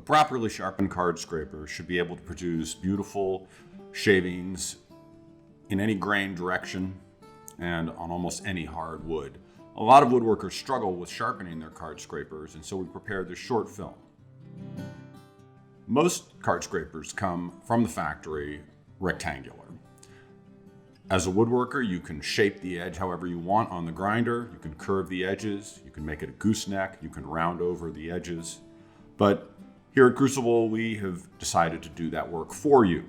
properly sharpened card scraper should be able to produce beautiful shavings in any grain direction and on almost any hard wood. A lot of woodworkers struggle with sharpening their card scrapers, and so we prepared this short film. Most card scrapers come from the factory rectangular. As a woodworker, you can shape the edge however you want on the grinder. You can curve the edges, you can make it a gooseneck, you can round over the edges. But here at Crucible, we have decided to do that work for you.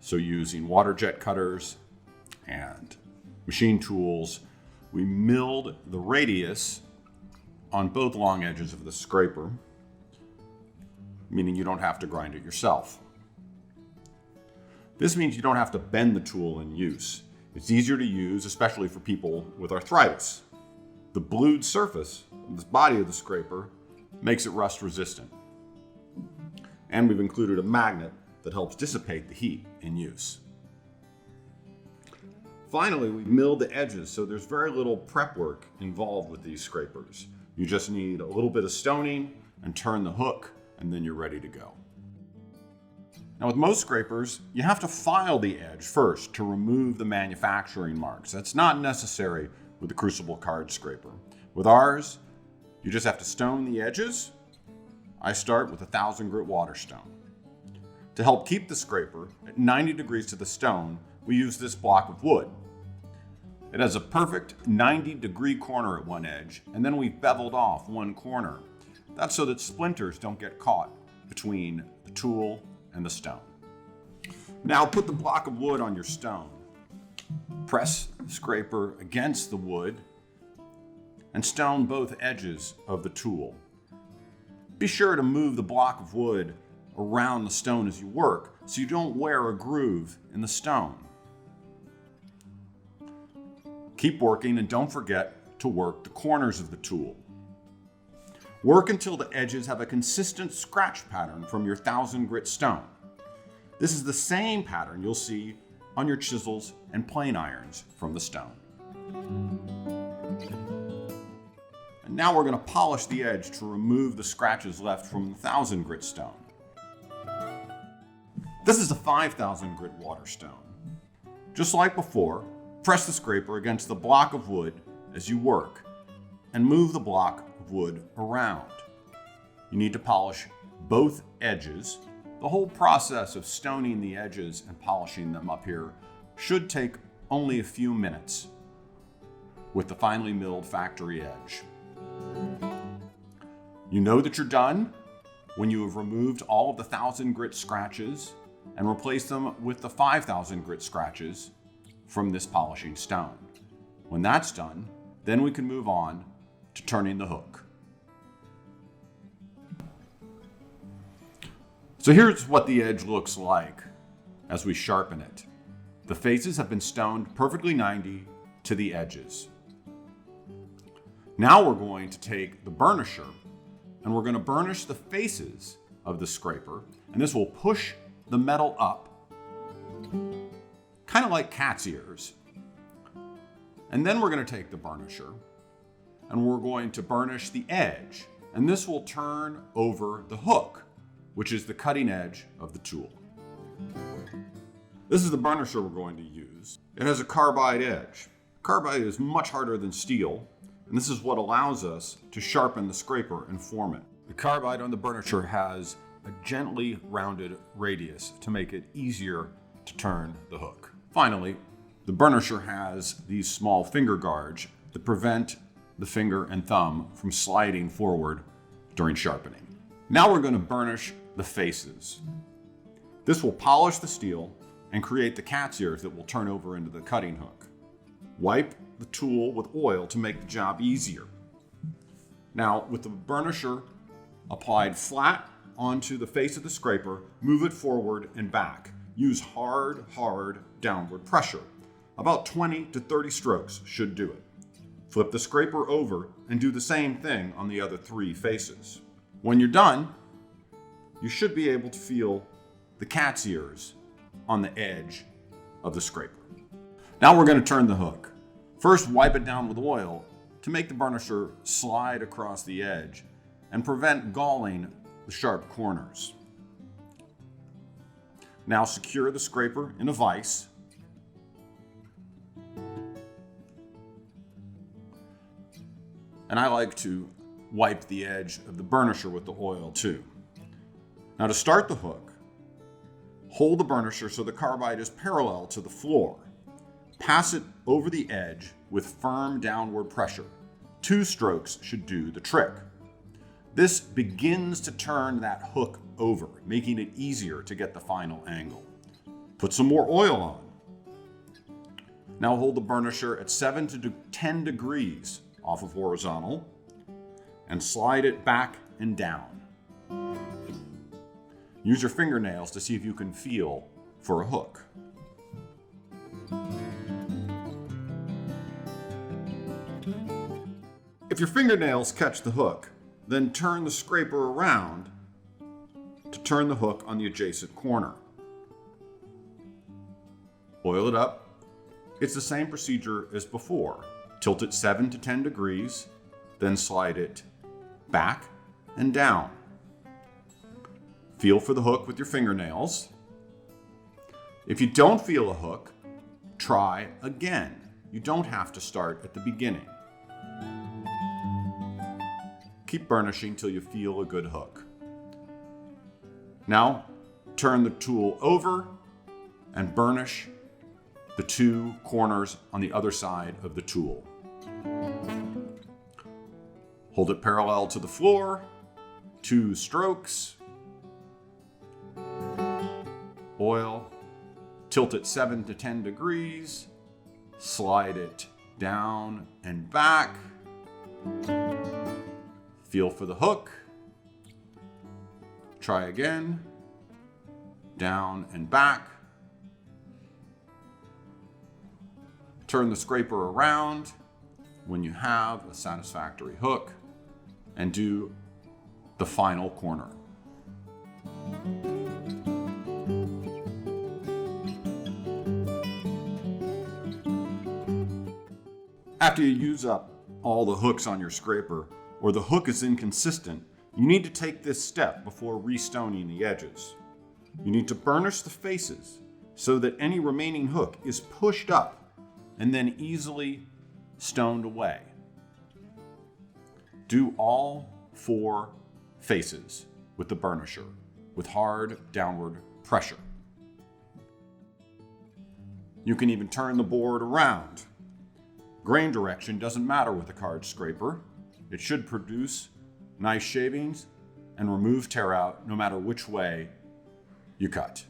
So using water jet cutters and machine tools, we milled the radius on both long edges of the scraper, meaning you don't have to grind it yourself. This means you don't have to bend the tool in use. It's easier to use, especially for people with arthritis. The blued surface of the body of the scraper makes it rust resistant. And we've included a magnet that helps dissipate the heat in use. Finally, we milled the edges, so there's very little prep work involved with these scrapers. You just need a little bit of stoning and turn the hook, and then you're ready to go. Now, with most scrapers, you have to file the edge first to remove the manufacturing marks. That's not necessary with the Crucible card scraper. With ours, you just have to stone the edges. I start with a 1,000 grit water stone. To help keep the scraper at 90 degrees to the stone, we use this block of wood. It has a perfect 90-degree corner at one edge, and then we've beveled off one corner. That's so that splinters don't get caught between the tool and the stone. Now put the block of wood on your stone. Press the scraper against the wood and stone both edges of the tool. Be sure to move the block of wood around the stone as you work so you don't wear a groove in the stone. Keep working and don't forget to work the corners of the tool. Work until the edges have a consistent scratch pattern from your 1,000 grit stone. This is the same pattern you'll see on your chisels and plane irons from the stone. And now we're going to polish the edge to remove the scratches left from the 1,000 grit stone. This is a 5,000 grit water stone. Just like before, press the scraper against the block of wood as you work and move the block of wood around. You need to polish both edges. The whole process of stoning the edges and polishing them up here should take only a few minutes with the finely milled factory edge. You know that you're done when you have removed all of the 1,000 grit scratches and replaced them with the 5,000 grit scratches from this polishing stone. When that's done, then we can move on to turning the hook. So here's what the edge looks like as we sharpen it. The faces have been stoned perfectly 90 to the edges. Now we're going to take the burnisher and we're going to burnish the faces of the scraper, and this will push the metal up, kind of like cat's ears. And then we're going to take the burnisher and we're going to burnish the edge, and this will turn over the hook, which is the cutting edge of the tool. This is the burnisher we're going to use. It has a carbide edge. Carbide is much harder than steel, and this is what allows us to sharpen the scraper and form it. The carbide on the burnisher has a gently rounded radius to make it easier to turn the hook. Finally, the burnisher has these small finger guards that prevent the finger and thumb from sliding forward during sharpening. Now we're going to burnish the faces. This will polish the steel and create the cat's ears that will turn over into the cutting hook. Wipe the tool with oil to make the job easier. Now, with the burnisher applied flat onto the face of the scraper, move it forward and back. Use hard downward pressure. About 20 to 30 strokes should do it. Flip the scraper over and do the same thing on the other 3 faces. When you're done, you should be able to feel the cat's ears on the edge of the scraper. Now we're going to turn the hook. First, wipe it down with oil to make the burnisher slide across the edge and prevent galling the sharp corners. Now secure the scraper in a vise. And I like to wipe the edge of the burnisher with the oil too. Now to start the hook, hold the burnisher so the carbide is parallel to the floor. Pass it over the edge with firm downward pressure. 2 strokes should do the trick. This begins to turn that hook over, making it easier to get the final angle. Put some more oil on. Now hold the burnisher at 7 to 10 degrees off of horizontal and slide it back and down. Use your fingernails to see if you can feel for a hook. If your fingernails catch the hook, then turn the scraper around to turn the hook on the adjacent corner. Oil it up. It's the same procedure as before. Tilt it 7 to 10 degrees, then slide it back and down. Feel for the hook with your fingernails. If you don't feel a hook, try again. You don't have to start at the beginning. Keep burnishing till you feel a good hook. Now, turn the tool over and burnish the 2 corners on the other side of the tool. Hold it parallel to the floor, 2 strokes, oil, tilt it 7 to 10 degrees, slide it down and back, feel for the hook, try again, down and back, turn the scraper around when you have a satisfactory hook, and do the final corner. After you use up all the hooks on your scraper, or the hook is inconsistent, you need to take this step before restoning the edges. You need to burnish the faces so that any remaining hook is pushed up and then easily stoned away. Do all 4 faces with the burnisher with hard downward pressure. You can even turn the board around. Grain direction doesn't matter with a card scraper. It should produce nice shavings and remove tear out no matter which way you cut.